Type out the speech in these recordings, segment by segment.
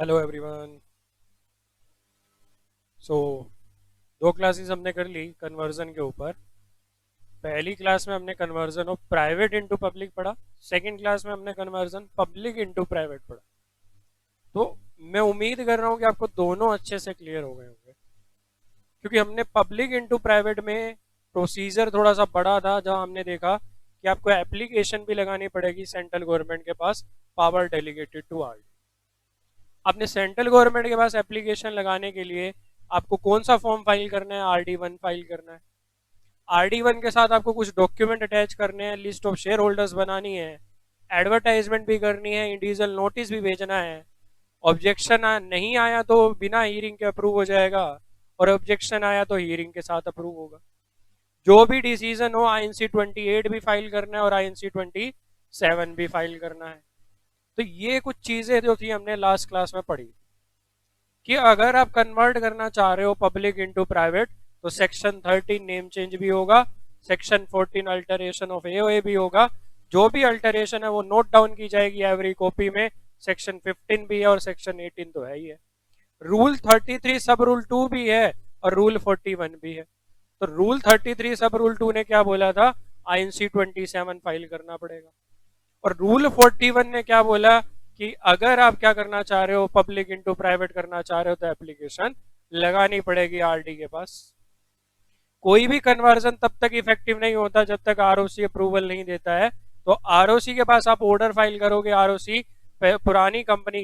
Hello everyone. सो दो classes हमने कर ली कन्वर्जन के ऊपर। पहली क्लास में हमने conversion of private into public पढ़ा। सेकंड क्लास में हमने कन्वर्जन पब्लिक इनटू प्राइवेट पढ़ा। तो मैं उम्मीद कर रहा हूँ कि आपको दोनों अच्छे से क्लियर हो गए होंगे, क्योंकि हमने पब्लिक इनटू प्राइवेट में प्रोसीजर थोड़ा सा बड़ा था, जहां हमने देखा कि आपको एप्लीकेशन भी लगानी पड़ेगी सेंट्रल गवर्नमेंट के पास, पावर डेलीगेटेड टू आर। अपने सेंट्रल गवर्नमेंट के पास एप्लीकेशन लगाने के लिए आपको कौन सा फॉर्म फाइल करना है? RD1 फाइल करना है। RD1 के साथ आपको कुछ डॉक्यूमेंट अटैच करने हैं, लिस्ट ऑफ शेयर होल्डर्स बनानी है, एडवर्टाइजमेंट भी करनी है, इंडिविजुअल नोटिस भी भेजना है। ऑब्जेक्शन नहीं आया तो बिना हियरिंग के अप्रूव हो जाएगा, और ऑब्जेक्शन आया तो हियरिंग के साथ अप्रूव होगा। जो भी डिसीजन हो, INC-28 भी फाइल करना है और INC-27 भी फाइल करना है। तो ये कुछ चीजें जो थी हमने लास्ट क्लास में पढ़ी कि अगर आप कन्वर्ट करना चाह रहे हो पब्लिक इनटू प्राइवेट, तो सेक्शन 13 नेम चेंज भी होगा, सेक्शन 14 अल्टरेशन ऑफ AOA भी होगा। जो भी अल्टरेशन है वो नोट डाउन की जाएगी एवरी कॉपी में। सेक्शन 15 भी है और सेक्शन 18 तो है ही है। रूल 33 सब रूल 2 भी है और रूल 41 भी है। तो रूल 33 सब रूल 2 ने क्या बोला था? INC-27 फाइल करना पड़ेगा। और रूल 41 ने क्या बोला कि अगर आप क्या करना चाह रहे हो, पब्लिक इनटू प्राइवेट करना चाह रहे हो, तो एप्लीकेशन लगानी पड़ेगी RD के पास। कोई भी कन्वर्जन तब तक इफेक्टिव नहीं होता जब तक ROC अप्रूवल नहीं देता है। तो ROC के पास आप ऑर्डर फाइल करोगे, ROC पुरानी कंपनी,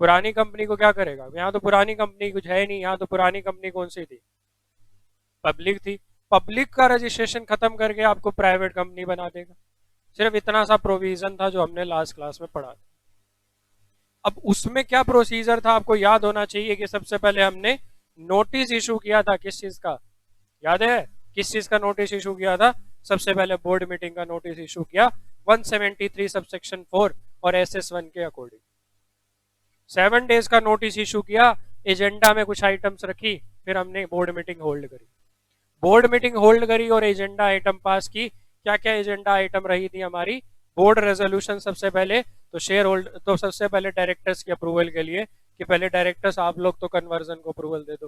पुरानी कंपनी को क्या करेगा? यहाँ तो पुरानी कंपनी कुछ है नहीं, यहाँ तो पुरानी कंपनी कौन सी थी? पब्लिक थी। पब्लिक का रजिस्ट्रेशन खत्म करके आपको प्राइवेट कंपनी बना देगा। सिर्फ इतना सा प्रोविजन था जो हमने लास्ट क्लास में पढ़ा था। अब उसमें क्या प्रोसीजर था आपको याद होना चाहिए कि सबसे पहले हमने नोटिस इशू किया था। किस चीज का याद है? किस चीज का नोटिस इशू किया था? सबसे पहले बोर्ड मीटिंग का नोटिस इशू किया 173 सबसेक्शन 4 और SS1 के अकॉर्डिंग। 7 डेज का नोटिस इशू किया, एजेंडा में कुछ आइटम्स रखी, फिर हमने बोर्ड मीटिंग होल्ड करी। बोर्ड मीटिंग होल्ड करी और एजेंडा आइटम पास की। क्या क्या एजेंडा आइटम रही थी हमारी? बोर्ड रेजोल्यूशन सबसे पहले, तो शेयर होल्ड, तो सबसे पहले डायरेक्टर्स की अप्रूवल के लिए कि पहले डायरेक्टर्स आप लोग तो कन्वर्जन को अप्रूवल दे दो।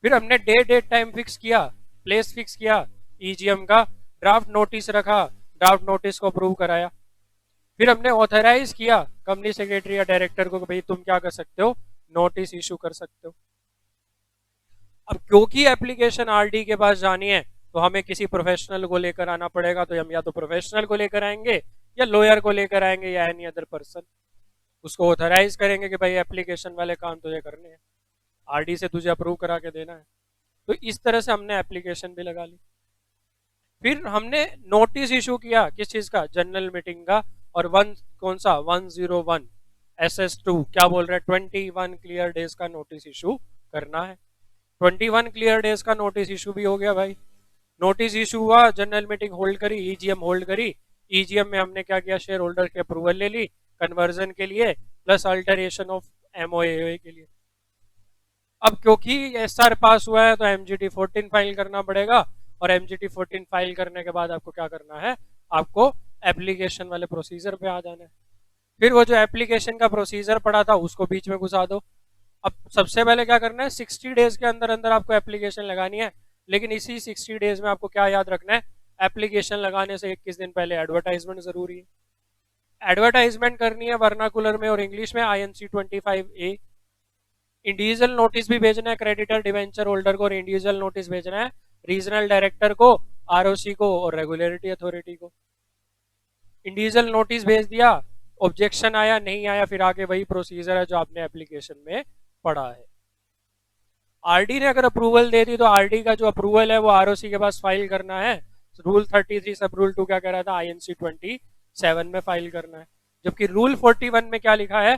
फिर हमने डेट टाइम फिक्स किया, प्लेस फिक्स किया, EGM का ड्राफ्ट नोटिस रखा, ड्राफ्ट नोटिस को अप्रूव कराया। फिर हमने ऑथराइज किया कंपनी सेक्रेटरी या डायरेक्टर को कि भाई तुम क्या कर सकते हो, नोटिस इशू कर सकते हो। अब क्योंकि एप्लीकेशन RD के पास जानी है तो हमें किसी प्रोफेशनल को लेकर आना पड़ेगा। तो हम या तो प्रोफेशनल को लेकर आएंगे या लॉयर को लेकर आएंगे या एनी अदर पर्सन। उसको ऑथराइज करेंगे कि भाई एप्लीकेशन वाले काम तुझे करने हैं, RD से तुझे अप्रूव करा के देना है। तो इस तरह से हमने एप्लीकेशन भी लगा ली। फिर हमने नोटिस इशू किया किस चीज का? जनरल मीटिंग का। और कौन सा? 101 SS2 क्या बोल रहा है? 21 क्लियर डेज का नोटिस इशू करना है। 21 क्लियर डेज का नोटिस इशू भी हो गया भाई। नोटिस इशू हुआ, जनरल मीटिंग होल्ड करी, EGM होल्ड करी। EGM में हमने क्या किया? शेयर होल्डर की अप्रूवल ले ली कन्वर्जन के लिए, प्लस अल्टरेशन ऑफ MOA के लिए। अब क्योंकि SR पास हुआ है तो MGT-14 फाइल करना पड़ेगा, और MGT-14 फाइल करने के बाद आपको क्या करना है? आपको एप्लीकेशन वाले प्रोसीजर पे आ जाना है। फिर वो जो एप्लीकेशन का प्रोसीजर पड़ा था उसको बीच में घुसा दो। अब सबसे पहले क्या करना है? 60 डेज के अंदर अंदर आपको एप्लीकेशन लगानी है। लेकिन इसी 60 डेज में आपको क्या याद रखना है? एप्लीकेशन लगाने से 21 दिन पहले एडवर्टाइजमेंट जरूरी है। एडवर्टाइजमेंट करनी है वर्नाकुलर में और इंग्लिश में, INC-25A। इंडिविजुअल नोटिस भी भेजना है क्रेडिटर डिवेंचर होल्डर को, और इंडिविजुअल नोटिस भेजना है रीजनल डायरेक्टर को, ROC को और रेगुलेटरी अथॉरिटी को। इंडिविजुअल नोटिस भेज दिया, ऑब्जेक्शन आया नहीं आया, फिर आगे वही प्रोसीजर है जो आपने एप्लीकेशन में पढ़ा है। RD ने अगर अप्रूवल दे दी तो RD का जो अप्रूवल है वो ROC के पास फाइल करना है। रूल 33 सब रूल 2 क्या कह रहा था? INC-27 में फाइल करना है। जबकि रूल 41 में क्या लिखा है?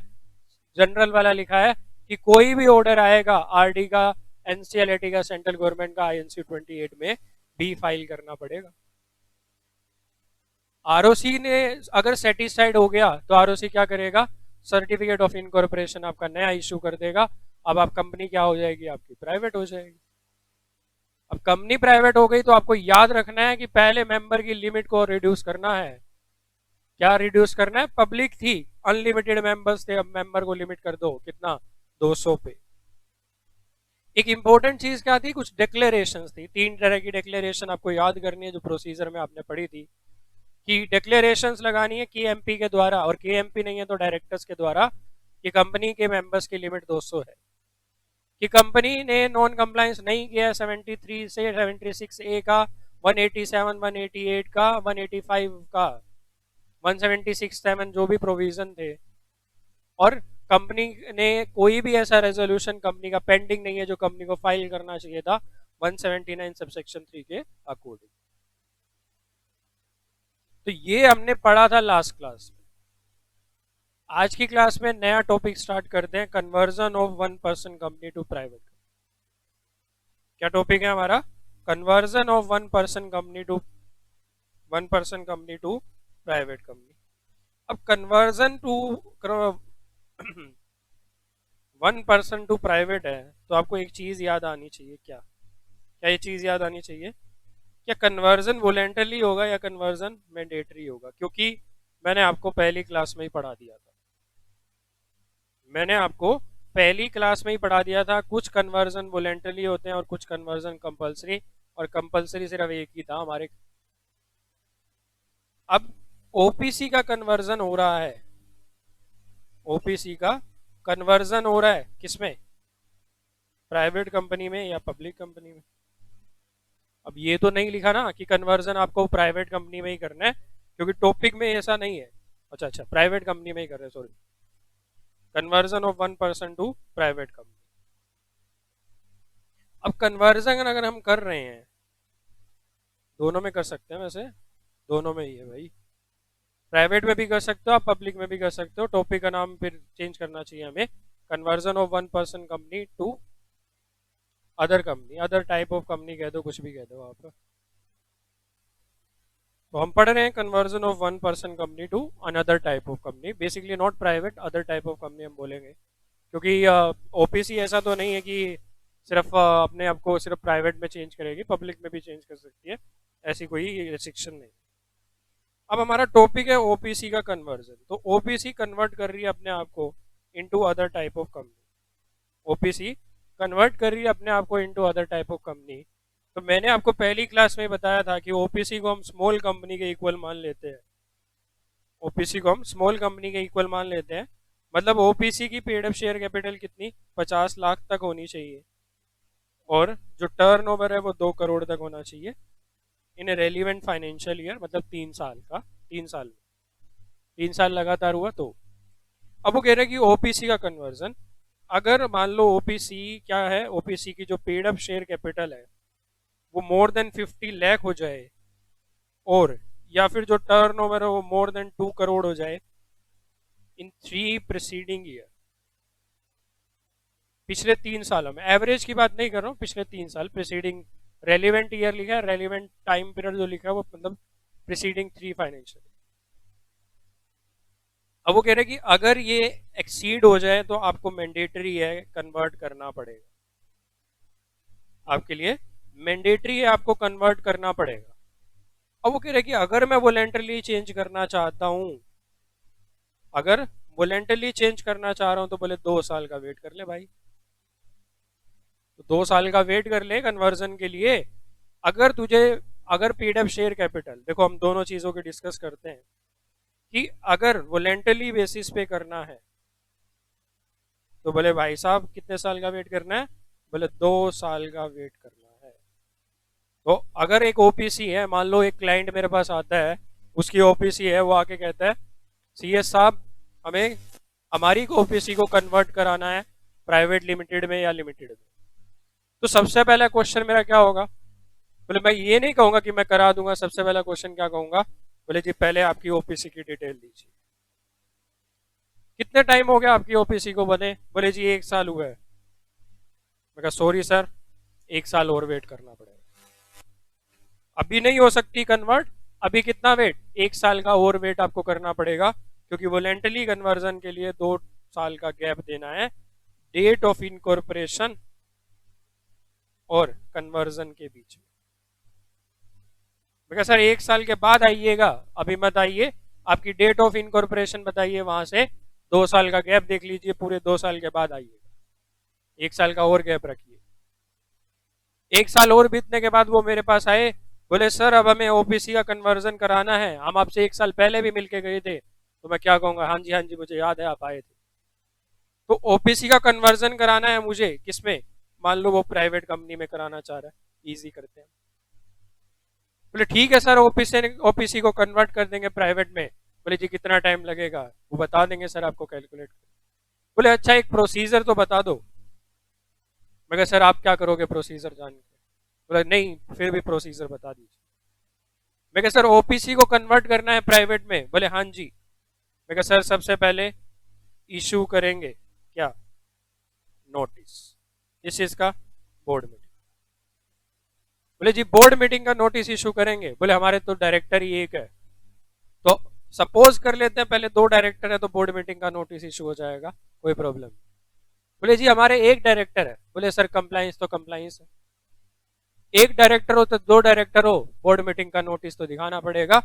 जनरल वाला लिखा है कि कोई भी ऑर्डर आएगा RD का, NCLAT का, सेंट्रल गवर्नमेंट का, INC-28 में भी फाइल करना पड़ेगा। ROC ने अगर सेटिस्फाइड हो गया तो ROC क्या करेगा? सर्टिफिकेट ऑफ इनकॉर्पोरेशन आपका नया इशू कर देगा। अब आप कंपनी क्या हो जाएगी? आपकी प्राइवेट हो जाएगी। अब कंपनी प्राइवेट हो गई तो आपको याद रखना है कि पहले मेंबर की लिमिट को रिड्यूस करना है। क्या रिड्यूस करना है? पब्लिक थी, अनलिमिटेड मेंबर्स थे, अब मेंबर को लिमिट कर दो कितना, 200 पे। एक इंपॉर्टेंट चीज क्या थी, कुछ डिक्लेरेशंस थी, 3 तरह की डिक्लेरेशन आपको याद करनी है जो प्रोसीजर में आपने पढ़ी थी, कि डिक्लेरेशंस लगानी है केएमपी के द्वारा, और केएमपी नहीं है तो डायरेक्टर्स के द्वारा, कि कंपनी के मेंबर्स की लिमिट 200 है, कि कंपनी ने नॉन कंप्लायंस नहीं किया 73 से 76 ए का, 187, 188 का, 185 का, 176(7) जो भी प्रोविजन थे, और कंपनी ने कोई भी ऐसा रेजोल्यूशन कंपनी का पेंडिंग नहीं है जो कंपनी को फाइल करना चाहिए था 179 सबसेक्शन 3 के अकॉर्डिंग। तो ये हमने पढ़ा था लास्ट क्लास में। आज की क्लास में नया टॉपिक स्टार्ट करते हैं, conversion of 1% company to private. क्या टॉपिक है हमारा, conversion of 1% company to 1% company to private company. अब कन्वर्जन टू 1% टू प्राइवेट है तो आपको एक चीज याद आनी चाहिए, क्या क्या ये चीज याद आनी चाहिए, क्या कन्वर्जन वॉलेंटरी होगा या कन्वर्जन मैंडेटरी होगा, क्योंकि मैंने आपको पहली क्लास में ही पढ़ा दिया था, मैंने आपको पहली क्लास में ही पढ़ा दिया था, कुछ कन्वर्जन वॉलेंटरी होते हैं और कुछ कन्वर्जन कंपलसरी, और कंपलसरी सिर्फ एक ही था हमारे। अब ओपीसी का कन्वर्जन हो रहा है, ओपीसी का कन्वर्जन हो रहा है किसमें, प्राइवेट कंपनी में या पब्लिक कंपनी में। अब ये तो नहीं लिखा ना कि कन्वर्जन आपको प्राइवेट कंपनी में ही करना है, क्योंकि टॉपिक में ऐसा नहीं है। अच्छा, प्राइवेट कंपनी में ही कर रहे हैं, sorry, conversion of 1% to private company. अब कन्वर्जन अगर हम कर रहे हैं, दोनों में कर सकते हैं, वैसे दोनों में ही है भाई, प्राइवेट में भी कर सकते हो आप, पब्लिक में भी कर सकते हो, टॉपिक का नाम फिर चेंज करना चाहिए हमें, conversion of 1% company to other company, other type of company कह दो, कुछ भी कह दो आप। तो हम पढ़ रहे हैं conversion of 1% company to another type of company, basically not private, other type of company हम बोलेंगे, क्योंकि ओपीसी ऐसा तो नहीं है कि सिर्फ अपने आप को सिर्फ प्राइवेट में चेंज करेगी, पब्लिक में भी चेंज कर सकती है, ऐसी कोई रिस्ट्रिक्शन नहीं। अब हमारा टॉपिक है ओपीसी का कन्वर्जन, तो ओपीसी कन्वर्ट कर रही है अपने आप को into other type of company, OPC convert कर रही है अपने आप को into other type of company. तो मैंने आपको पहली क्लास में बताया था कि ओपीसी को हम स्मॉल कंपनी के इक्वल मान लेते हैं, ओपीसी को हम स्मॉल कंपनी के इक्वल मान लेते हैं, मतलब ओपीसी की पेड अप शेयर कैपिटल कितनी, 50 लाख तक होनी चाहिए, और जो टर्नओवर है वो 2 करोड़ तक होना चाहिए इन रेलिवेंट फाइनेंशियल ईयर, मतलब 3 साल का, 3 साल लगातार हुआ तो। अब वो कह रहे हैं कि ओपीसी का कन्वर्जन, अगर मान लो ओपीसी क्या है, ओपीसी की जो पेड अप शेयर कैपिटल है वो मोर देन 50 लाख हो जाए, और या फिर जो टर्नओवर है वो मोर देन 2 करोड़ हो जाए इन 3 प्रीसीडिंग ईयर, पिछले 3 सालों में, एवरेज की बात नहीं कर रहा हूँ, पिछले 3 साल प्रीसीडिंग, रेलिवेंट ईयर लिखा है, रेलिवेंट टाइम पीरियड जो लिखा है वो मतलब प्रीसीडिंग 3 फाइनेंशियल। अब वो कह रहे हैं कि अगर ये एक्सीड हो जाए तो आपको मैंडेटरी है, कन्वर्ट करना पड़ेगा, आपके लिए मैंडेटरी है, आपको कन्वर्ट करना पड़ेगा। अब वो कह रहे हैं कि अगर मैं वॉलेंटरली चेंज करना चाहता हूं, अगर वॉलेंटरली चेंज करना चाह रहा हूं तो बोले 2 साल का वेट कर ले भाई, तो 2 साल का वेट कर ले कन्वर्जन के लिए। अगर तुझे, अगर पेड अप शेयर कैपिटल, देखो हम दोनों चीजों की डिस्कस करते हैं, कि अगर वॉलेंटरली बेसिस पे करना है तो बोले भाई साहब कितने साल का वेट करना है, बोले 2 साल का वेट करना है। तो अगर एक ओपीसी है, मान लो एक क्लाइंट मेरे पास आता है, उसकी ओपीसी है, वो आके कहता है सीएस साहब हमें हमारी ओपीसी को कन्वर्ट कराना है प्राइवेट लिमिटेड में या लिमिटेड में, तो सबसे पहला क्वेश्चन मेरा क्या होगा, बोले मैं ये नहीं कहूंगा कि मैं करा दूंगा, सबसे पहला क्वेश्चन क्या कहूंगा, बोले जी पहले आपकी ओपीसी की डिटेल दीजिए, कितने टाइम हो गया आपकी ओपीसी को बने, बोले जी 1 साल हुआ है। मैं कहा सॉरी सर, 1 साल और वेट करना पड़ेगा, अभी नहीं हो सकती कन्वर्ट, अभी कितना वेट, 1 साल का और वेट आपको करना पड़ेगा, क्योंकि वॉलेंटरी कन्वर्जन के लिए 2 साल का गैप देना है डेट ऑफ इनकॉर्पोरेशन और कन्वर्जन के बीच में। मैं कहा सर 1 साल के बाद आइएगा, अभी मत आइए, आपकी डेट ऑफ इनकॉर्पोरेशन बताइए, वहां से 2 साल का गैप देख लीजिए, पूरे 2 साल के बाद आइएगा, 1 साल का और गैप रखिए। 1 साल और बीतने के बाद वो मेरे पास आए, बोले सर अब हमें ओपीसी का कन्वर्जन कराना है, हम आपसे 1 साल पहले भी मिलके गए थे। तो मैं क्या कहूंगा, हाँ जी मुझे याद है आप आए थे। तो ओपीसी का कन्वर्जन कराना है मुझे, किसमें, मान लो वो प्राइवेट कंपनी में कराना चाह रहा है, इजी करते हैं। बोले ठीक है सर, ओपीसी को कन्वर्ट कर देंगे प्राइवेट में। बोले जी कितना टाइम लगेगा, वो बता देंगे सर आपको कैलकुलेट। बोले अच्छा एक प्रोसीजर तो बता दो। मैं कहा सर आप क्या करोगे प्रोसीजर जान के। बोले नहीं फिर भी प्रोसीजर बता दीजिए। मैं कहा सर ओपीसी को कन्वर्ट करना है प्राइवेट में। बोले हाँ जी। मैं कहा सर सबसे पहले इशू करेंगे क्या, नोटिस, इस चीज का, बोर्ड मीटिंग। बोले जी बोर्ड मीटिंग का नोटिस इशू करेंगे। बोले हमारे तो डायरेक्टर ही एक है, तो सपोज कर लेते हैं पहले 2 डायरेक्टर है तो बोर्ड मीटिंग का नोटिस इशू हो जाएगा, कोई प्रॉब्लम। बोले जी हमारे एक डायरेक्टर है। बोले सर कंप्लाइंस तो कंप्लाइंस है, एक डायरेक्टर हो तो 2 डायरेक्टर हो, बोर्ड मीटिंग का नोटिस तो दिखाना पड़ेगा।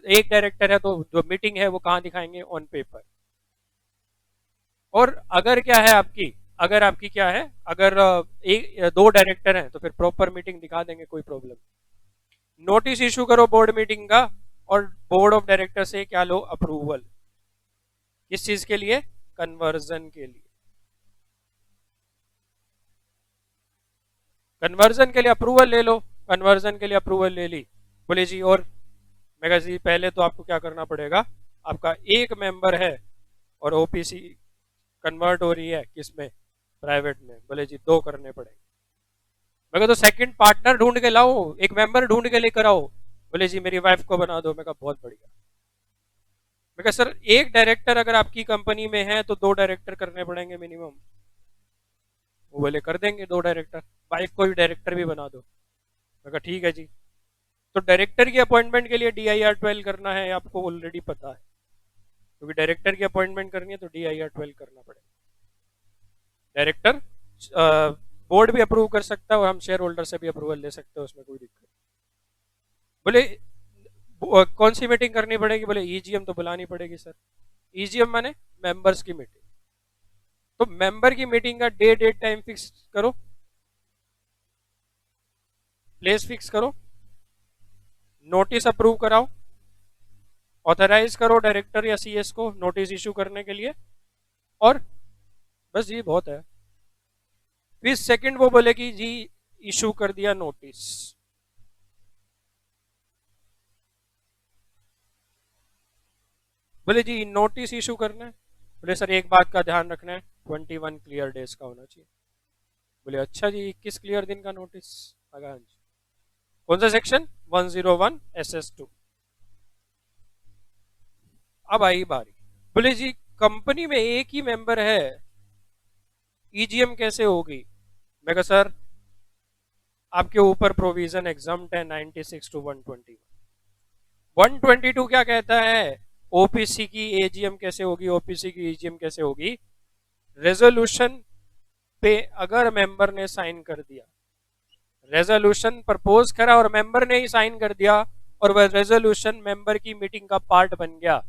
एक डायरेक्टर है तो जो मीटिंग है वो कहाँ दिखाएंगे, ऑन पेपर। और अगर क्या है आपकी, अगर आपकी क्या है, अगर 2 डायरेक्टर हैं तो फिर प्रॉपर मीटिंग दिखा देंगे, कोई प्रॉब्लम। नोटिस इशू करो बोर्ड मीटिंग का, और बोर्ड ऑफ डायरेक्टर से क्या लो, अप्रूवल, किस चीज के लिए, कन्वर्जन के लिए। कन्वर्जन के लिए अप्रूवल ले लो, कन्वर्जन के लिए अप्रूवल ले ली। बोले जी और, मैं कहा जी पहले तो आपको क्या करना पड़ेगा, आपका एक मेंबर है और ओपीसी कन्वर्ट हो रही है किसमें, प्राइवेट में। बोले जी 2 करने पड़ेंगे। मैं कहा तो सेकंड पार्टनर ढूंढ के लाओ, एक मेंबर ढूंढ के लेकर आओ। बोले जी मेरी वाइफ को बना दो। मैं कहा बहुत बढ़िया। मैं कहा सर एक डायरेक्टर अगर आपकी कंपनी में है तो 2 डायरेक्टर करने पड़ेंगे मिनिमम। वो बोले कर देंगे 2 डायरेक्टर, वाइफ को भी डायरेक्टर भी बना दो। मैं कहा ठीक है जी। तो डायरेक्टर की अपॉइंटमेंट के लिए DIR12 करना है, आपको ऑलरेडी पता है, क्योंकि डायरेक्टर की अपॉइंटमेंट करनी है तो DIR12 करना पड़ेगा। डायरेक्टर बोर्ड भी अप्रूव कर सकता है और हम शेयर होल्डर से भी अप्रूवल ले सकते हैं, उसमें कोई दिक्कत। बोले कौन सी मीटिंग करनी पड़ेगी। बोले EGM तो बुलानी पड़ेगी सर। EGM माने मेंबर्स की मीटिंग। तो मेंबर की मीटिंग का डेट टाइम फिक्स करो, प्लेस फिक्स करो, नोटिस अप्रूव कराओ, ऑथराइज करो डायरेक्टर या CS को नोटिस इशू करने के लिए, और बस ये बहुत है। फिर सेकंड वो बोले कि जी इशू कर दिया नोटिस। बोले जी नोटिस इशू करना है। बोले सर एक बात का ध्यान रखना है, 21 क्लियर डेज का होना चाहिए। बोले अच्छा जी 21 क्लियर दिन का नोटिस। हाँ जी। कौन सा सेक्शन, 101 SS2। अब आई बारी। बोले जी कंपनी में एक ही मेंबर है, EGM कैसे होगी। मैं कहा सर आपके ऊपर प्रोविजन एग्जाम्प्ट है 96 to 121। 122 क्या कहता है, ओपीसी की AGM कैसे होगी, ओपीसी की EGM कैसे होगी, रेजोल्यूशन पे अगर मेंबर ने साइन कर दिया, रेजोल्यूशन प्रपोज करा और मेंबर ने ही साइन कर दिया, और वह रेजोल्यूशन मेंबर की मीटिंग का पार्ट बन गया,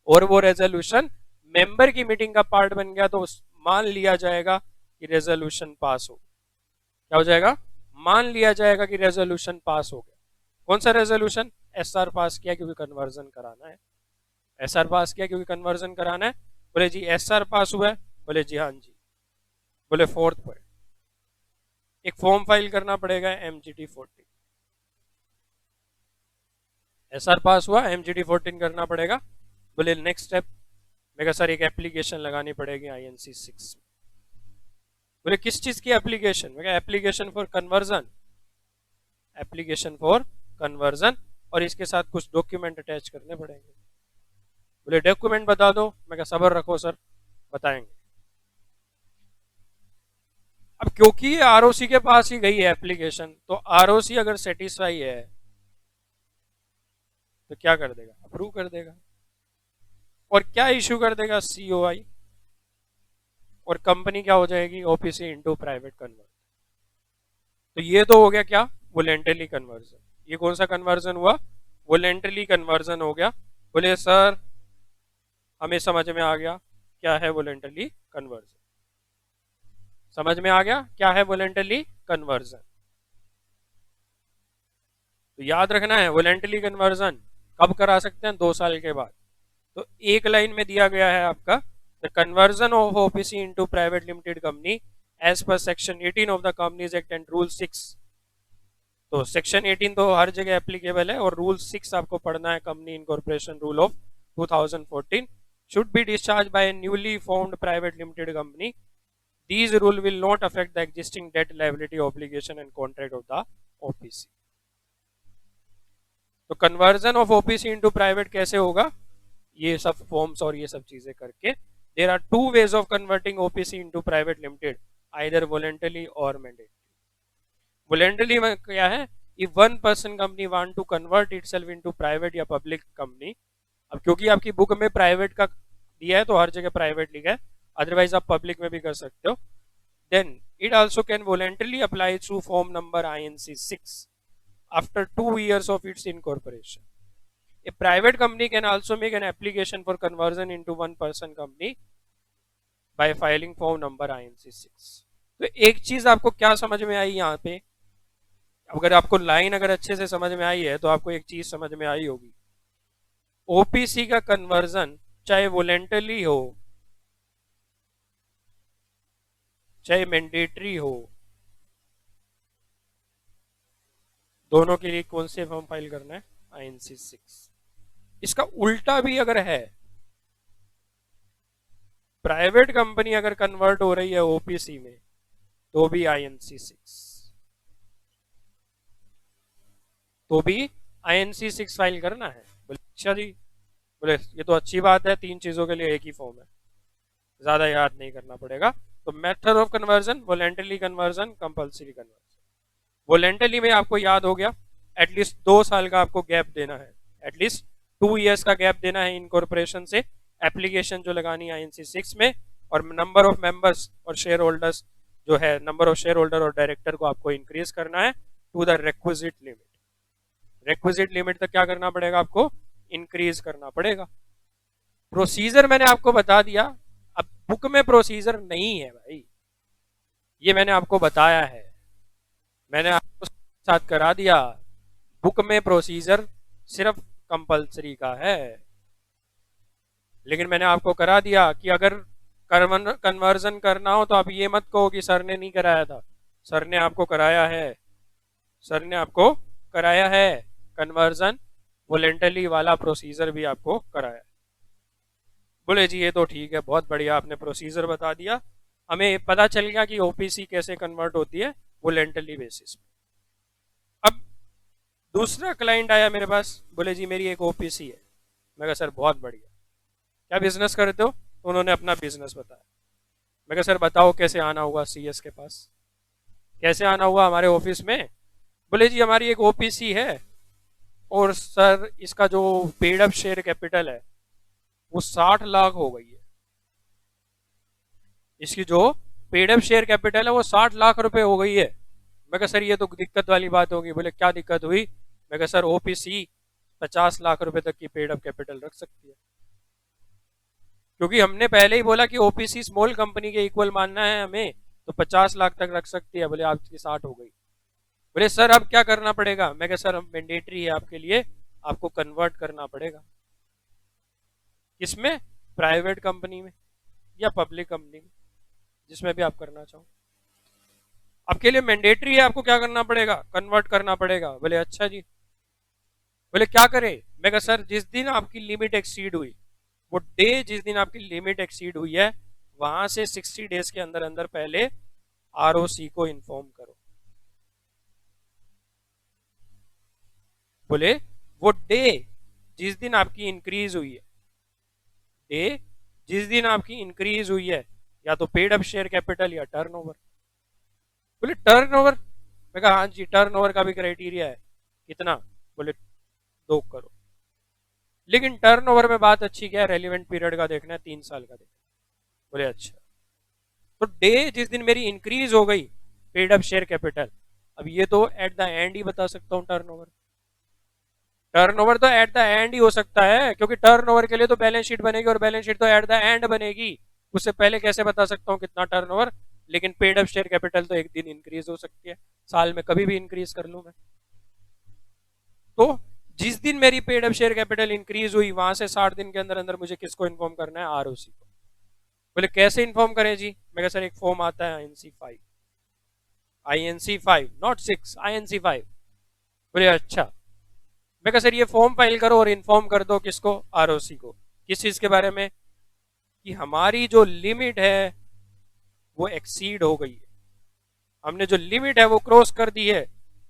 और वो रेजोल्यूशन मेंबर की मीटिंग का पार्ट बन गया, तो मान लिया जाएगा कि रेजोल्यूशन पास हो। क्या हो जाएगा, मान लिया जाएगा कि रेजोल्यूशन पास हो गया। कौन सा रेजोल्यूशन, SR पास किया क्योंकि कन्वर्जन कराना है, SR पास किया क्योंकि कन्वर्जन कराना है। बोले जी SR पास हुआ है। बोले जी हाँ जी। बोले 4th पॉइंट, एक फॉर्म फाइल करना पड़ेगा MGT14। SR पास हुआ, MGT14 करना पड़ेगा। बोले नेक्स्ट स्टेप, मैं कहा सर एक एप्लीकेशन लगानी पड़ेगी INC6। बोले किस चीज की एप्लीकेशन। मैं कहा application for conversion, application for conversion, और इसके साथ कुछ डॉक्यूमेंट अटैच करने पड़ेंगे। बोले डॉक्यूमेंट बता दो। मैं कहा सब्र रखो सर बताएंगे। अब क्योंकि ये ROC के पास ही गई है एप्लीकेशन, तो ROC अगर सेटिस्फाई है तो क्या कर देगा, अप्रूव कर देगा। और क्या इशू कर देगा, COI, और कंपनी क्या हो जाएगी, OPC इंटू प्राइवेट कन्वर्ट। तो ये तो हो गया क्या, वोलेंटरी कन्वर्जन। ये कौन सा कन्वर्जन हुआ, वोलेंटरी कन्वर्जन हो गया। बोले सर हमें समझ में आ गया क्या है वॉलेंटरी कन्वर्जन। समझ में आ गया क्या है वॉलेंटरी कन्वर्जन। तो याद रखना है वॉलेंटरी कन्वर्जन कब करा सकते हैं, 2 साल के बाद। तो एक लाइन में दिया गया है आपका the conversion of OPC into private limited company as per section 18 of the companies act and rule 6। तो सेक्शन 18 तो हर जगह एप्लीकेबल है और रूल 6 आपको पढ़ना है, company incorporation rule of 2014 should be discharged by a newly formed private limited company. These rule will not affect the existing debt, liability, obligation and contract of the OPC. तो conversion of OPC into private कैसे होगा, ये सब forms और ये सब चीजें करके। There are two ways of converting OPC into private limited, either voluntary और मैंडेटरी। वॉलेंटरी में क्या है, if one person company want to convert itself into private या पब्लिक कंपनी। अब क्योंकि आपकी बुक में प्राइवेट का दिया है तो हर जगह प्राइवेट लिखा है, अदरवाइज आप पब्लिक में भी कर सकते हो। Then it also can voluntarily apply through form number INC 6 after 2 years of its incorporation. A private company can also make an application for conversion into one person company by filing form number INC 6. तो एक चीज आपको क्या समझ में आई यहाँ पे, अगर आपको लाइन अगर अच्छे से समझ में आई है तो आपको एक चीज समझ में आई होगी, ओपीसी का कन्वर्जन चाहे वॉलेंटरी हो चाहे मैंडेटरी हो, दोनों के लिए कौन से फॉर्म फाइल करना है, INC 6। इसका उल्टा भी अगर है, प्राइवेट कंपनी अगर कन्वर्ट हो रही है ओपीसी में तो भी INC 6, तो भी INC 6 फाइल करना है। बोले अच्छा जी, बोले ये तो अच्छी बात है, 3 चीजों के लिए एक ही फॉर्म है, ज्यादा याद नहीं करना पड़ेगा। तो method of conversion, voluntary conversion, compulsory conversion. Voluntary में आपको याद हो गया, एटलीस्ट 2 साल का आपको गैप देना है, एटलीस्ट 2 इयर्स का गैप देना है इनकॉर्पोरेशन से, एप्लीकेशन जो लगानी है INC 6 में, और नंबर ऑफ मेंबर्स और शेयर होल्डर्स जो है, नंबर ऑफ शेयर होल्डर और डायरेक्टर को आपको इंक्रीज करना है to the requisite limit. Requisite limit तक क्या करना पड़ेगा आपको, इंक्रीज करना पड़ेगा। प्रोसीजर मैंने आपको बता दिया, अब बुक में प्रोसीजर नहीं है भाई, ये मैंने आपको बताया है, मैंने आपको साथ करा दिया, बुक में प्रोसीजर सिर्फ कंपलसरी का है। लेकिन मैंने आपको करा दिया कि अगर कन्वर्जन करना हो तो आप ये मत कहो कि सर ने नहीं कराया था, सर ने आपको कराया है, सर ने आपको कराया है कन्वर्जन, वॉलेंटरी वाला प्रोसीजर भी आपको कराया है। बोले जी ये तो ठीक है, बहुत बढ़िया, आपने प्रोसीजर बता दिया, हमें पता चल गया कि ओपीसी कैसे कन्वर्ट होती है वॉलेंटरी बेसिस पे। अब दूसरा क्लाइंट आया मेरे पास, बोले जी मेरी एक ओपीसी है। मैं कहा सर बहुत बढ़िया, क्या बिजनेस करते हो, तो उन्होंने अपना बिजनेस बताया। मैं कहा सर बताओ कैसे आना हुआ CS के पास, कैसे आना हुआ हमारे ऑफिस में। बोले जी हमारी एक ओपीसी है और सर इसका जो पेड अप शेयर कैपिटल है वो 60 लाख हो गई है, इसकी जो पेड अप शेयर कैपिटल है वो 60 लाख रुपए हो गई है। मैं कहा सर ये तो दिक्कत वाली बात होगी। बोले क्या दिक्कत हुई। मैं कहा सर ओपीसी 50 लाख रुपए तक की पेड अप कैपिटल रख सकती है, क्योंकि हमने पहले ही बोला कि ओपीसी स्मॉल कंपनी के इक्वल मानना है हमें, तो 50 लाख तक रख सकती है। बोले आपकी 60 हो गई। बोले सर अब क्या करना पड़ेगा। मैं कहा सर मैंडेटरी है आपके लिए, आपको कन्वर्ट करना पड़ेगा। किसमें, प्राइवेट कंपनी में या पब्लिक कंपनी में, जिसमें भी आप करना चाहो, आपके लिए मैंडेटरी है, आपको क्या करना पड़ेगा, कन्वर्ट करना पड़ेगा। बोले अच्छा जी। बोले क्या करे। मैं कहा सर जिस दिन आपकी लिमिट एक्सीड हुई, वो डे जिस दिन आपकी लिमिट एक्सीड हुई है, वहां से 60 डेज के अंदर अंदर पहले ROC को इन्फॉर्म करो। बोले वो डे जिस दिन आपकी इंक्रीज हुई है, डे जिस दिन आपकी इंक्रीज हुई है, या तो पेड अप शेयर कैपिटल या टर्नओवर। बोले टर्नओवर। मैं कहा हाँ जी, टर्नओवर का भी क्राइटेरिया है, कितना। बोले 2 करोड़। लेकिन टर्नओवर में बात अच्छी क्या है, रेलिवेंट पीरियड का देखना है, 3 साल का देखना है। बोले अच्छा। तो डे जिस दिन मेरी इंक्रीज हो गई पेड अप शेयर कैपिटल, अब ये तो एट द एंड ही बता सकता हूँ टर्नओवर, टर्नओवर तो एट द एंड ही हो सकता है, क्योंकि टर्नओवर के लिए तो बैलेंस शीट बनेगी और बैलेंस शीट तो एट द एंड बनेगी, उससे पहले कैसे बता सकता हूँ कितना टर्नओवर। लेकिन पेड अप शेयर कैपिटल तो एक दिन इंक्रीज हो सकती है, साल में कभी भी इंक्रीज कर लूं मैं। तो जिस दिन मेरी paid up share capital increase हुई वहां से 60 दिन के अंदर अंदर मुझे किसको इन्फॉर्म करना है, आरओसी को। बोले कैसे इन्फॉर्म करें जी, मैं कहा सर एक फॉर्म आता है INC5, INC5 नॉट 6, INC5। बोले अच्छा। मैं कहा सर ये फॉर्म फाइल करो और इन्फॉर्म कर दो किसको, आरओसी को। किस चीज के बारे में, कि हमारी जो लिमिट है वो एक्सीड हो गई है, हमने जो लिमिट है वो क्रॉस कर दी है।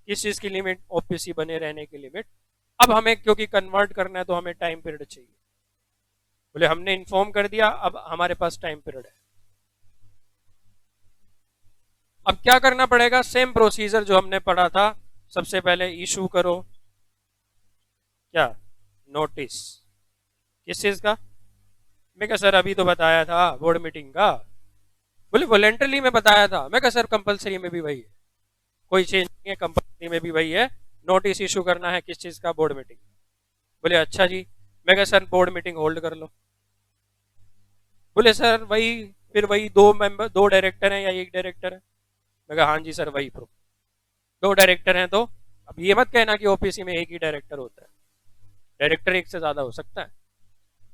किस चीज की लिमिट, ओपीसी बने रहने की लिमिट। अब हमें क्योंकि कन्वर्ट करना है तो हमें टाइम पीरियड चाहिए। बोले हमने इन्फॉर्म कर दिया, अब हमारे पास टाइम पीरियड है। अब क्या करना पड़ेगा, सेम प्रोसीजर जो हमने पढ़ा था। सबसे पहले इशू करो क्या, नोटिस। किस चीज का, मैं कहा सर अभी तो बताया था बोर्ड मीटिंग का। बोले वॉलेंटरली में बताया था। मैं कहा सर कंपलसरी में भी वही है, कोई चेंज नहीं है, कंपलसरी में भी वही है। नोटिस इशू करना है किस चीज का, बोर्ड मीटिंग। बोले अच्छा जी। मैं कहा सर बोर्ड मीटिंग होल्ड कर लो। बोले सर वही, फिर वही दो मेंबर, दो डायरेक्टर हैं या एक डायरेक्टर है। मैं कहा हाँ जी सर वही प्रूफ, दो डायरेक्टर हैं। तो अब ये मत कहना कि ओपीसी में एक ही डायरेक्टर होता है, डायरेक्टर एक से ज्यादा हो सकता है।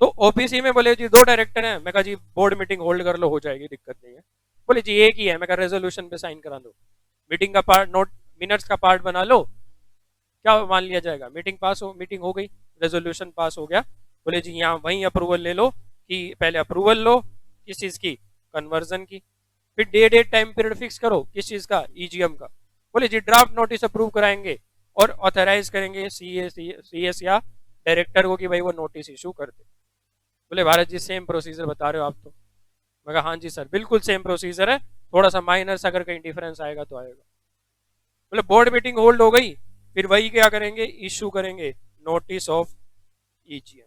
तो ओपीसी में बोले जी दो डायरेक्टर हैं। मैं कहा जी बोर्ड मीटिंग होल्ड कर लो, हो जाएगी, दिक्कत नहीं है। बोले जी एक ही है। मैं कहा रेजोल्यूशन पे साइन करा दो, मीटिंग का पार्ट, नोट मिनट्स का पार्ट बना लो, क्या मान लिया जाएगा, मीटिंग पास हो, मीटिंग हो गई, रेजोल्यूशन पास हो गया। बोले जी यहाँ वहीं अप्रूवल ले लो, कि पहले अप्रूवल लो किस चीज की, कन्वर्जन की, फिर डेट टाइम पीरियड फिक्स करो किस चीज का, ईजीएम का। बोले जी ड्राफ्ट नोटिस अप्रूव कराएंगे और ऑथराइज करेंगे सीएस या डायरेक्टर को कि भाई वो नोटिस इशू कर दे। बोले भारत जी सेम प्रोसीजर बता रहे हो आप तो। मैं कहा हाँ जी सर बिल्कुल सेम प्रोसीजर है, थोड़ा सा माइनर सा अगर कहीं डिफरेंस आएगा तो आएगा। बोले बोर्ड मीटिंग होल्ड हो गई, फिर वही क्या करेंगे, इशू करेंगे नोटिस ऑफ ईजीएम।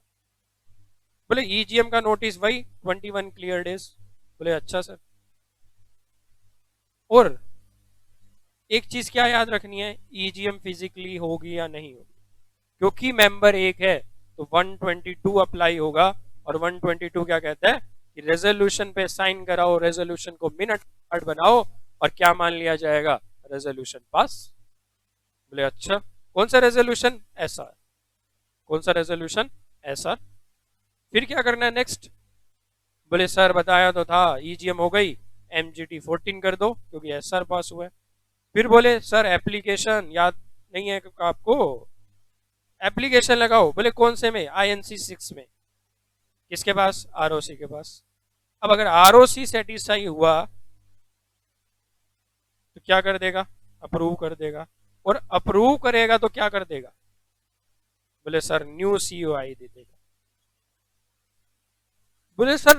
बोले ईजीएम का नोटिस वही 21 क्लियर डेज। बोले अच्छा सर। और एक चीज क्या याद रखनी है, ईजीएम फिजिकली होगी या नहीं होगी, क्योंकि मेंबर एक है तो 122 अप्लाई होगा। और 122 क्या कहता है कि रेजोल्यूशन पे साइन कराओ, रेजोल्यूशन को मिनट कार्ड बनाओ और क्या मान लिया जाएगा, रेजोल्यूशन पास। बोले अच्छा कौन सा रेजोल्यूशन, एसआर। कौन सा रेजोल्यूशन, एसआर। फिर क्या करना है नेक्स्ट। बोले सर बताया तो था, ईजीएम हो गई, एमजीटी 14 कर दो क्योंकि एसआर पास हुआ है। फिर बोले सर एप्लीकेशन याद नहीं है आपको, एप्लीकेशन लगाओ। बोले कौन से में, INC 6 में। किसके पास, आरओसी के पास। अब अगर आरओसी सेटिस्फाई हुआ तो क्या कर देगा, अप्रूव कर देगा। और अप्रूव करेगा तो क्या कर देगा, बोले सर न्यू COI दे देगा। बोले सर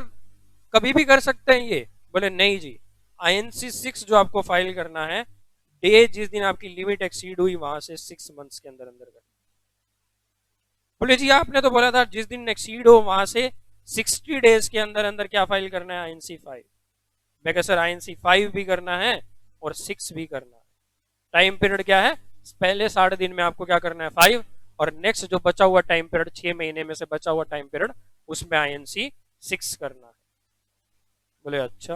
कभी भी कर सकते हैं ये। बोले नहीं जी, INC 6 जो आपको फाइल करना है, डे जिस दिन आपकी लिमिट एक्सीड हुई वहां से 6 मंथ्स के अंदर अंदर करना। बोले जी आपने तो बोला था जिस दिन एक्सीड हो वहां से 60 डेज के अंदर अंदर क्या फाइल करना है, INC5। मैं कहा सर INC5 भी करना है और 6 भी करना है। टाइम पीरियड क्या है, पहले 60 दिन में आपको क्या करना है 5, और नेक्स्ट जो बचा हुआ टाइम पीरियड 6 महीने में से बचा हुआ टाइम पीरियड उसमें INC 6 करना है। बोले अच्छा।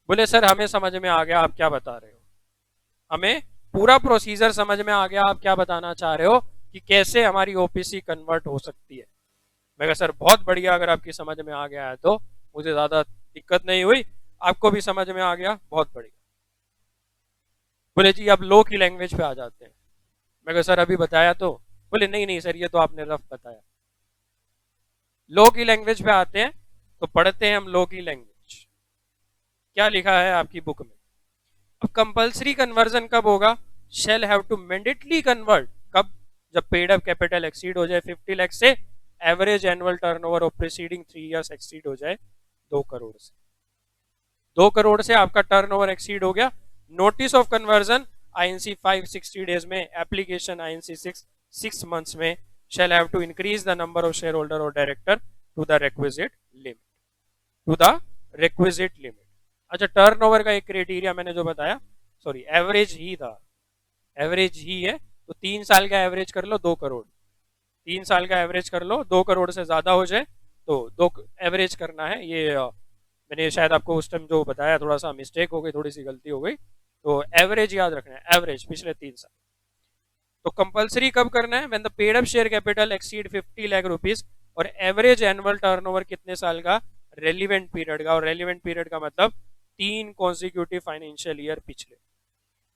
बोले सर हमें समझ में आ गया आप क्या बता रहे हो, हमें पूरा प्रोसीजर समझ में आ गया, आप क्या बताना चाह रहे हो कि कैसे हमारी ओपीसी कन्वर्ट हो सकती है। मैं कहा सर बहुत बढ़िया, अगर आपकी समझ में आ गया है तो मुझे ज्यादा दिक्कत नहीं हुई, आपको भी समझ में आ गया, बहुत बढ़िया। बोले जी अब लॉ की लैंग्वेज पे आ जाते हैं। मैं कहा सर अभी बताया तो। बोले नहीं नहीं सर ये तो आपने रफ बताया। लॉ की लैंग्वेज पे आते हैं तो पढ़ते हैं हम लॉ की लैंग्वेज। क्या लिखा है आपकी बुक में। अब कंपलसरी कन्वर्जन कब होगा, शेल हैव टू मैंडेटली कन्वर्ट, कब, जब पेड अप कैपिटल एक्सीड हो जाए 50 लाख से, average annual turnover of preceding 3 years exceed हो जाए 2 करोड़ से। 2 करोड़ से आपका टर्नओवर एक्सीड हो गया, notice of conversion INC 5 60 days में, एप्लीकेशन INC 6 6 मंथ्स में, shall have to increase the number of share holder और director to the requisite limit, to the requisite limit. अच्छा टर्नओवर का एक क्राइटेरिया मैंने जो बताया, सॉरी एवरेज ही था, एवरेज ही है, तो 3 साल का एवरेज कर लो 2 करोड़, 3 साल का एवरेज कर लो, 2 करोड़ से ज्यादा हो जाए तो 2 एवरेज करना है। ये मैंने शायद आपको उस टाइम जो बताया थोड़ा सा मिस्टेक हो गई, थोड़ी सी गलती हो गई, तो एवरेज याद रखना है, एवरेज पिछले 3 साल। तो कंपलसरी कब करना है? When the paid up share capital exceed 50 lakh rupees और एवरेज एनुअल टर्नओवर कितने साल का? रेलिवेंट पीरियड का। और रेलिवेंट पीरियड का मतलब 3 कॉन्सिक्यूटिव फाइनेंशियल ईयर पिछले।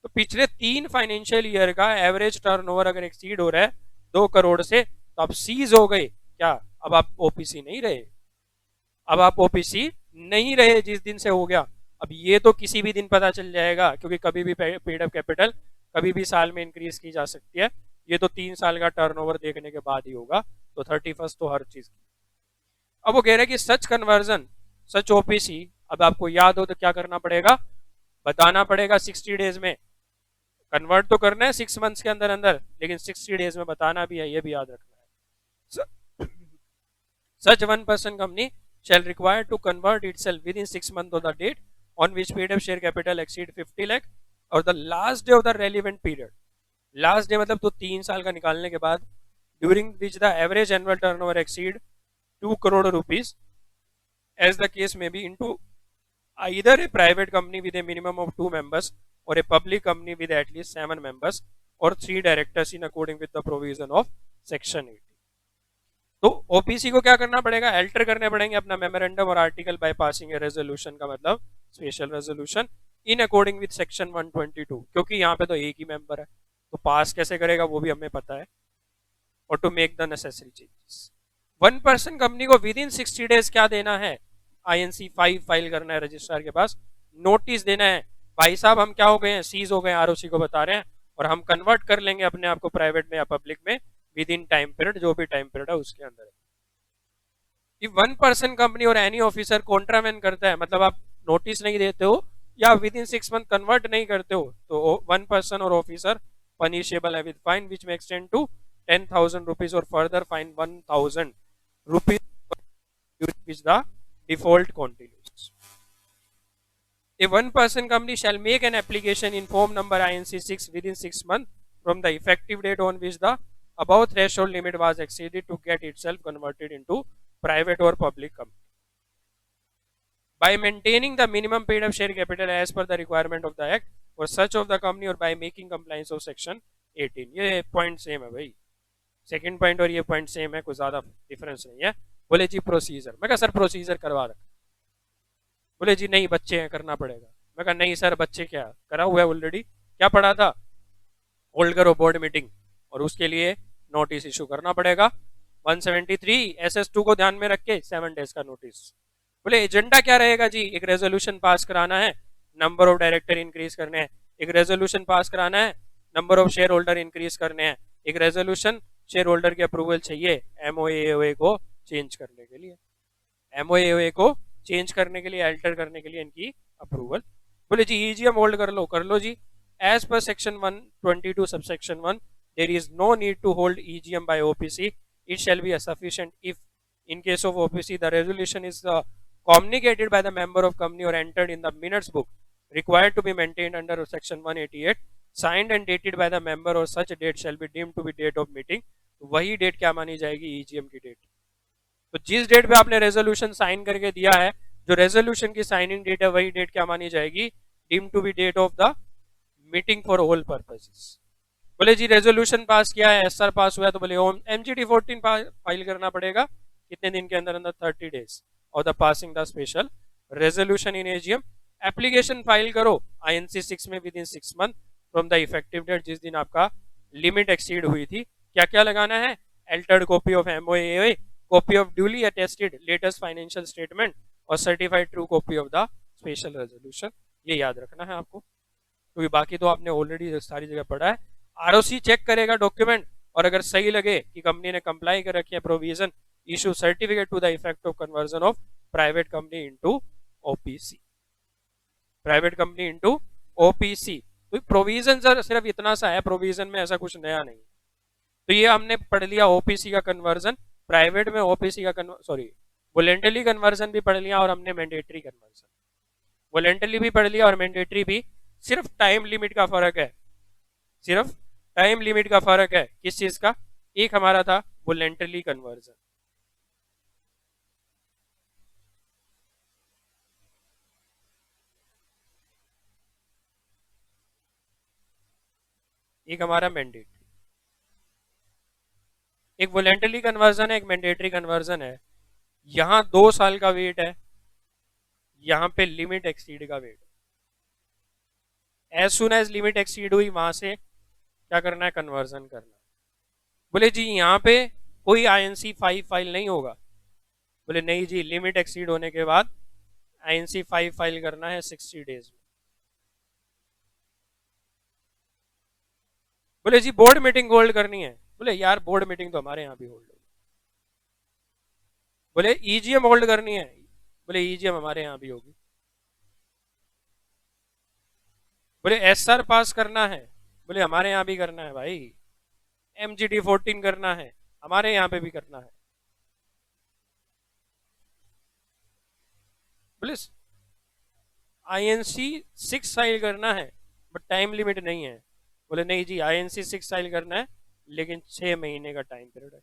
तो पिछले 3 फाइनेंशियल ईयर का एवरेज टर्नओवर अगर एक्सीड हो रहा है 2 करोड़ से, तो आप सीज हो गए क्या? अब आप ओपीसी नहीं रहे, अब आप ओपीसी नहीं रहे जिस दिन से हो गया। अब ये तो किसी भी दिन पता चल जाएगा, क्योंकि कभी भी पेड अप कैपिटल कभी भी साल में इंक्रीज की जा सकती है। ये तो 3 साल का टर्नओवर देखने के बाद ही होगा, तो 31st तो हर चीज की। अब वो कह रहे हैं कि सच कन्वर्जन, सच ओपीसी, अब आपको याद हो तो क्या करना पड़ेगा? बताना पड़ेगा 60 डेज में। कन्वर्ट तो करना है 6 मंथ्स के अंदर अंदर, लेकिन 60 डेज में बताना भी है, ये भी याद रखना है। सच 1% company shall require to convert itself within 6 months of the date on which paid up share capital exceed 50 lakh और the last day of the relevant period। Last day मतलब तो 3 साल का निकालने के बाद, during which the average annual turnover exceed 2 crore rupees as the case may be into either a private company with a minimum of 2 members or a public company with at least 7 members or 3 directors in according with the provision of section 80। तो OPC को क्या करना पड़ेगा? Alter करने पड़ेंगे अपना memorandum और article by passing A resolution, का मतलब special resolution in according with section 122, क्योंकि यहाँ पे तो एक ही मेंबर है, तो पास कैसे करेगा वो भी हमें पता है। और to make the necessary changes. 1% company को विद इन 60 डेज क्या देना है? INC 5 फाइल करना है रजिस्ट्रार के पास, नोटिस देना है भाई साहब हम क्या हो गए हैं, सीज हो गए, आरओसी को बता रहे हैं, और हम कन्वर्ट कर लेंगे अपने आप को प्राइवेट में या पब्लिक में विद इन टाइम पीरियड, जो भी टाइम पीरियड है उसके अंदर। इफ 1% कंपनी और एनी ऑफिसर कॉन्ट्रावेन करता है, मतलब आप नोटिस नहीं देते हो या विद इन 6 मंथ कन्वर्ट नहीं करते हो, तो 1% और ऑफिसर पनिशेबल है विद फाइन विच में एक्सटेंड टू 10,000 रुपीज और further fine 1,000 rupees which the default continues. A 1% company shall make an application in form number INC 6 within 6 months from the effective date on which the above threshold limit was exceeded to get itself converted into private or public company by maintaining the minimum paid up share capital as per the requirement of the act or such of the company or by making compliance of section 18। ये point same है भाई, second point और ये point same है, कुछ ज्यादा difference नहीं है। बोले जी प्रोसीजर, मैं कहा सर प्रोसीजर करवा रखा। बोले जी नहीं बच्चे हैं करना पड़ेगा। मैं कहा नहीं सर बच्चे क्या, करा हुआ है ऑलरेडी। क्या पढ़ा था? होल्ड करो बोर्ड मीटिंग और उसके लिए नोटिस इशू करना पड़ेगा। 173 SS2 को ध्यान में रख के 7 डेज का नोटिस। बोले एजेंडा क्या रहेगा जी? एक रेजोल्यूशन पास कराना है, नंबर ऑफ डायरेक्टर इंक्रीज करने हैं। एक रेजोल्यूशन पास कराना है, number of share holder increase करने हैं। एक रेजोल्यूशन शेयर होल्डर की अप्रूवल चाहिए MOA को चेंज करने के लिए, MOA को चेंज करने के लिए, अल्टर करने के लिए इनकी अप्रूवल। बोले जी EGM होल्ड कर लो जी। As per section 122 subsection 1 there is no need to hold EGM by OPC, it shall be sufficient if in case of OPC the resolution is communicated by the member of company or entered in the minutes book required to be maintained under section 188 signed and dated by the member or such date shall be deemed to be date of meeting। तो वही date क्या मानी जाएगी? EGM की date. तो जिस date पे आपने रेजोल्यूशन साइन करके दिया है, जो रेजोल्यूशन की साइनिंग डेट है, वही डेट क्या मानी जाएगी? Deemed to be date of the meeting for all purposes. बोले जी रेजोल्यूशन पास किया है, SR पास हुआ है, तो बोले MGT 14 फाइल करना पड़ेगा कितने दिन के अंदर अंदर? 30 डेज और the passing the special resolution in AGM। Application file करो INC 6 में within 6 month from the effective date, जिस दिन आपका लिमिट एक्सीड हुई थी। क्या क्या लगाना है? Altered copy of MOA, copy of duly attested latest financial statement और certified true copy of the special resolution. ये याद रखना है आपको, क्योंकि बाकी तो आपने ऑलरेडी सारी जगह पढ़ा है। ROC चेक करेगा डॉक्यूमेंट, और अगर सही लगे कि कंपनी ने कंप्लाई कर रखी है provision, issue certificate to the effect of conversion of private company into OPC, private company into OPC। तो प्रोविजन सर सिर्फ इतना सा है, प्रोविजन में ऐसा कुछ नया नहीं। तो ये हमने पढ़ लिया OPC का कन्वर्जन, प्राइवेट में OPC का वॉलेंटरी कन्वर्जन भी पढ़ लिया, और हमने मैंडेटरी कन्वर्जन, वॉलेंटरी भी पढ़ लिया और मैंडेटरी भी। सिर्फ टाइम लिमिट का फर्क है, सिर्फ टाइम लिमिट का फर्क है। किस चीज का? एक हमारा था वोलेंटरी कन्वर्जन। एक हमारा मैंडेटरी, एक वोलेंटरी कन्वर्जन है, एक मैंडेटरी कन्वर्जन है। यहां 2 साल का वेट है, यहां पे लिमिट एक्सीड का wait. As soon as limit exceed हुई वहां से क्या करना है, कन्वर्जन करना है। बोले जी यहाँ पे कोई INC5 फाइल नहीं होगा। बोले नहीं जी, लिमिट एक्सीड होने के बाद INC5 फाइल करना है 60 डेज में। बोले जी बोर्ड मीटिंग होल्ड करनी है। बोले यार बोर्ड मीटिंग तो हमारे यहाँ भी होल्ड होगी। बोले EGM होल्ड करनी है। बोले EGM हमारे यहाँ भी होगी। बोले SR पास करना है। बोले हमारे यहाँ भी करना है भाई। MGD14 करना है, हमारे यहाँ पे भी करना है। बोले INC6 फाइल करना है बट टाइम लिमिट नहीं है। बोले नहीं जी, INC6 फाइल करना है लेकिन 6 महीने का टाइम पीरियड है।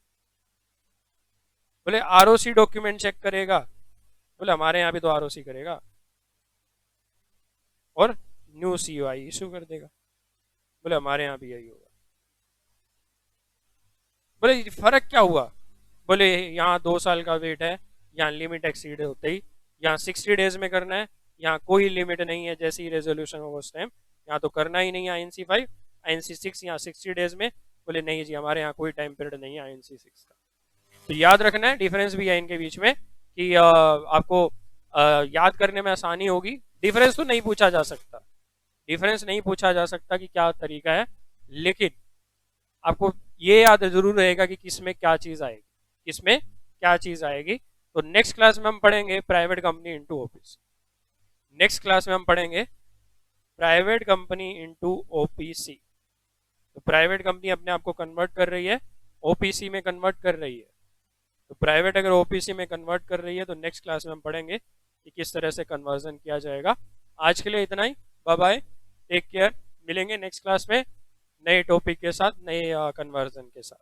बोले ROC डॉक्यूमेंट चेक करेगा। बोले हमारे यहाँ भी तो ROC करेगा और न्यू COI इशू कर देगा। बोले हमारे यहाँ भी यही होगा। बोले फर्क क्या हुआ। बोले यहाँ 2 साल का वेट है, यहाँ लिमिट एक्सीड होते ही, यहाँ 60 डेज में करना है, यहाँ कोई लिमिट नहीं है। जैसे ही रेजोल्यूशन होगा उस टाइम यहाँ तो करना ही नहीं है INC5, INC6 यहाँ 60 डेज में। बोले नहीं जी, हमारे यहाँ कोई टाइम पीरियड नहीं है INC6 का। तो याद रखना है, डिफरेंस भी है इनके बीच में कि आपको याद करने में आसानी होगी। डिफरेंस तो नहीं पूछा जा सकता, डिफरेंस नहीं पूछा जा सकता कि क्या तरीका है, लेकिन आपको ये याद जरूर रहेगा कि किसमें क्या चीज आएगी, किसमें क्या चीज आएगी। तो नेक्स्ट क्लास में हम पढ़ेंगे private company into OPC. Next class में हम पढ़ेंगे प्राइवेट कंपनी इनटू ओपीसी। तो प्राइवेट कंपनी अपने आप को कन्वर्ट कर रही है, ओपीसी में कन्वर्ट कर रही है। तो प्राइवेट अगर ओपीसी में कन्वर्ट कर रही है तो नेक्स्ट क्लास में हम पढ़ेंगे कि किस तरह से कन्वर्जन किया जाएगा। आज के लिए इतना ही, बाय बाय, टेक केयर। मिलेंगे नेक्स्ट क्लास में नए टॉपिक के साथ, नए कन्वर्जन के साथ।